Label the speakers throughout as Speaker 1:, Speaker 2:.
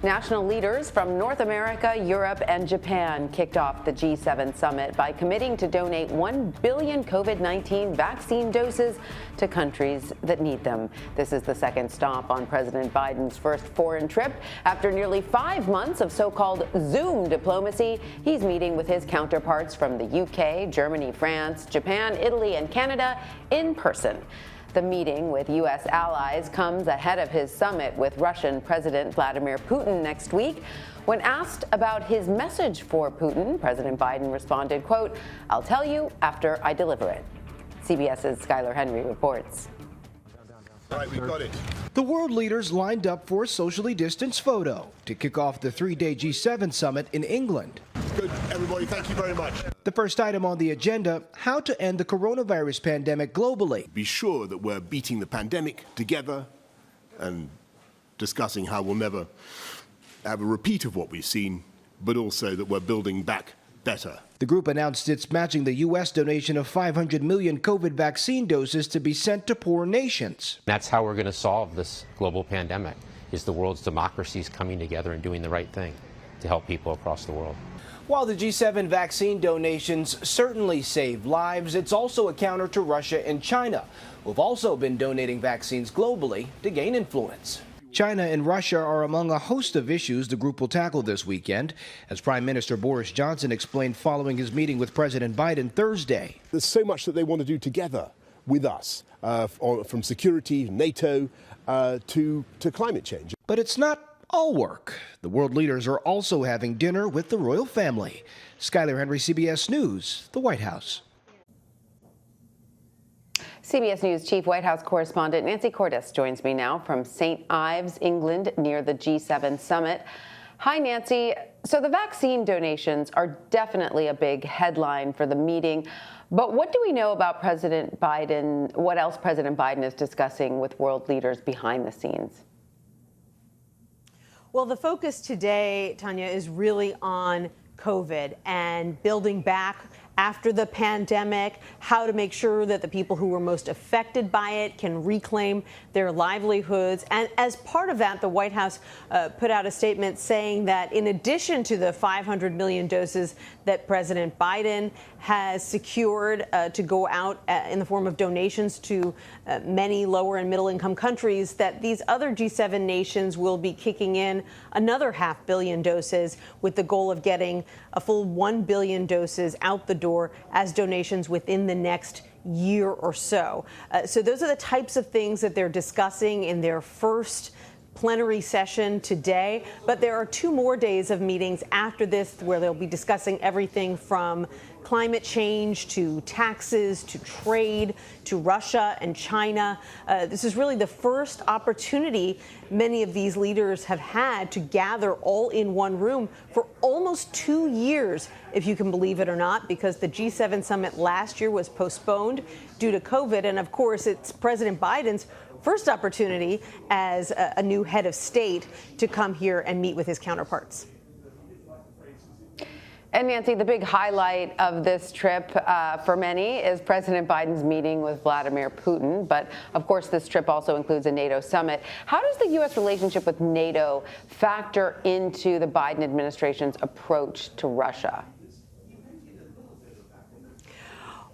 Speaker 1: National leaders from North America, Europe, and Japan kicked off the G7 summit by committing to donate 1 billion COVID-19 vaccine doses to countries that need them. This is the second stop on President Biden's first foreign trip. After nearly 5 months of so-called Zoom diplomacy, he's meeting with his counterparts from the UK, Germany, France, Japan, Italy, and Canada in person. The meeting with U.S. allies comes ahead of his summit with Russian President Vladimir Putin next week. When asked about his message for Putin, President Biden responded, quote, "I'll tell you after I deliver it." CBS's Skyler Henry reports.
Speaker 2: All right, we got it.
Speaker 3: The world leaders lined up for a socially distanced photo to kick off the 3-day G7 summit in England.
Speaker 2: Good, everybody, thank you very much.
Speaker 3: The first item on the agenda, how to end the coronavirus pandemic globally.
Speaker 2: Be sure that we're beating the pandemic together and discussing how we'll never have a repeat of what we've seen, but also that we're building back better.
Speaker 3: The group announced it's matching the U.S. donation of 500 million COVID vaccine doses to be sent to poor nations.
Speaker 4: That's how we're going to solve this global pandemic, is the world's democracies coming together and doing the right thing to help people across the world.
Speaker 3: While the G7 vaccine donations certainly save lives, it's also a counter to Russia and China, who've also been donating vaccines globally to gain influence. China and Russia are among a host of issues the group will tackle this weekend, as Prime Minister Boris Johnson explained following his meeting with President Biden Thursday.
Speaker 2: There's so much that they want to do together with us, from security, NATO, to climate change.
Speaker 3: But it's not all work. The world leaders are also having dinner with the royal family. Skyler Henry, CBS News, the White House.
Speaker 1: CBS News Chief White House correspondent Nancy Cordes joins me now from St. Ives, England, near the G7 summit. Hi, Nancy. So the vaccine donations are definitely a big headline for the meeting. But what do we know about President Biden, what else President Biden is discussing with world leaders behind the scenes?
Speaker 5: Well, the focus today, Tanya, is really on COVID and building back after the pandemic, how to make sure that the people who were most affected by it can reclaim their livelihoods. And as part of that, the White House put out a statement saying that in addition to the 500 million doses that President Biden has secured to go out in the form of donations to many lower and middle income countries, that these other G7 nations will be kicking in another 500 million doses with the goal of getting a full 1 billion doses out the door as donations within the next year or so. So those are the types of things that they're discussing in their first plenary session today. But there are 2 more days of meetings after this where they'll be discussing everything from climate change to taxes to trade to Russia and China. This is really the first opportunity many of these leaders have had to gather all in one room for almost 2 years, if you can believe it or not, because the G7 summit last year was postponed due to COVID. And of course, it's President Biden's first opportunity as a new head of state to come here and meet with his counterparts.
Speaker 1: And Nancy, the big highlight of this trip for many is President Biden's meeting with Vladimir Putin. But of course, this trip also includes a NATO summit. How does the U.S. relationship with NATO factor into the Biden administration's approach to Russia?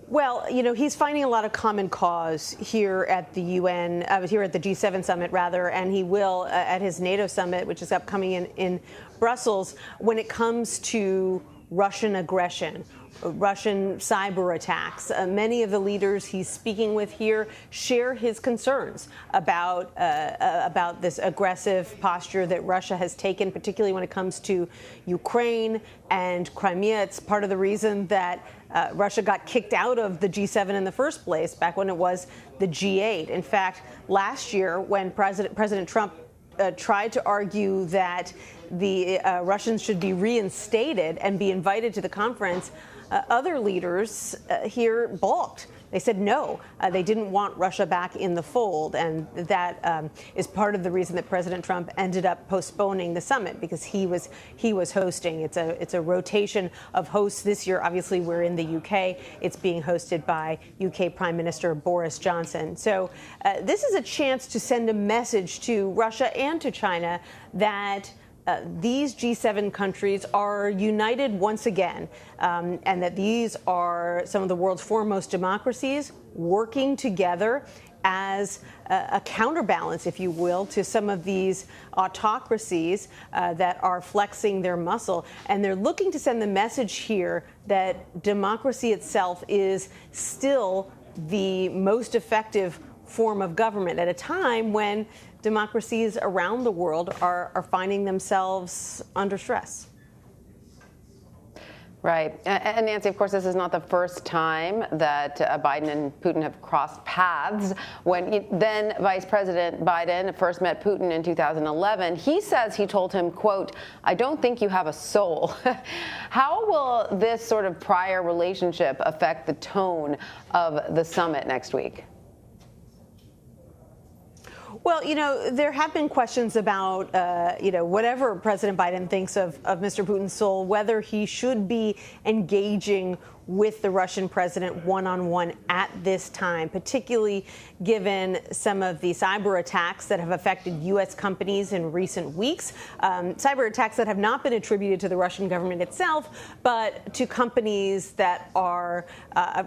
Speaker 5: Well, you know, he's finding a lot of common cause here at the UN, here at the G7 summit, rather, and he will at his NATO summit, which is upcoming in Brussels, when it comes to Russian aggression, Russian cyber attacks. Many of the leaders he's speaking with here share his concerns about this aggressive posture that Russia has taken, particularly when it comes to Ukraine and Crimea. It's part of the reason that Russia got kicked out of the G7 in the first place, back when it was the G8. In fact, last year, when President Trump tried to argue that the Russians should be reinstated and be invited to the conference, other leaders here balked. They said no, they didn't want Russia back in the fold. And that is part of the reason that President Trump ended up postponing the summit, because he was hosting. It's a rotation of hosts this year. Obviously, we're in the UK. It's being hosted by UK Prime Minister Boris Johnson. So this is a chance to send a message to Russia and to China that these G7 countries are united once again, and that these are some of the world's foremost democracies working together as a counterbalance, if you will, to some of these autocracies that are flexing their muscle. And they're looking to send the message here that democracy itself is still the most effective form of government at a time when democracies around the world are finding themselves under stress.
Speaker 1: Right. And Nancy, of course, this is not the first time that Biden and Putin have crossed paths. When then Vice President Biden first met Putin in 2011, he says he told him, quote, "I don't think you have a soul." How will this sort of prior relationship affect the tone of the summit next week?
Speaker 5: Well, there have been questions about, whatever President Biden thinks of Mr. Putin's soul, whether he should be engaging with the Russian president one-on-one at this time, particularly given some of the cyber attacks that have affected U.S. companies in recent weeks. Cyber attacks that have not been attributed to the Russian government itself, but to companies that are,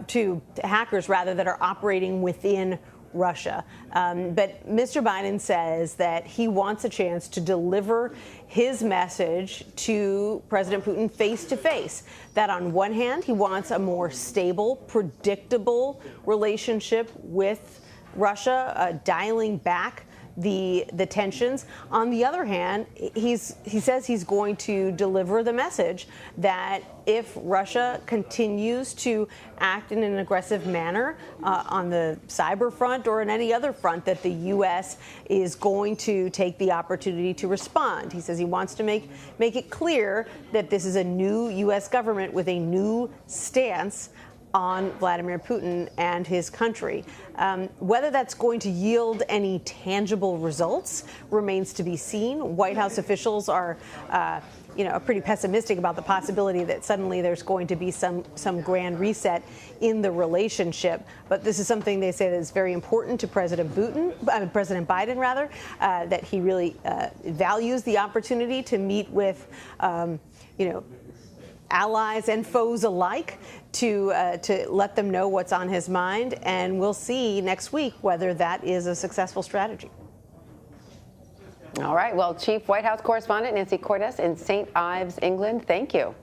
Speaker 5: to hackers rather, that are operating within Russia. But Mr. Biden says that he wants a chance to deliver his message to President Putin face to face. That on one hand, he wants a more stable, predictable relationship with Russia, dialing back the tensions. On the other hand, he says he's going to deliver the message that if Russia continues to act in an aggressive manner on the cyber front or in any other front, that the U.S. is going to take the opportunity to respond. He says he wants to make it clear that this is a new U.S. government with a new stance on Vladimir Putin and his country. Whether that's going to yield any tangible results remains to be seen. White House officials are pretty pessimistic about the possibility that suddenly there's going to be some grand reset in the relationship. But this is something they say that is very important to President Biden, rather, that he really values the opportunity to meet with, allies and foes alike, to let them know what's on his mind. And we'll see next week whether that is a successful strategy.
Speaker 1: All right. Well, Chief White House Correspondent Nancy Cordes in St. Ives, England, thank you.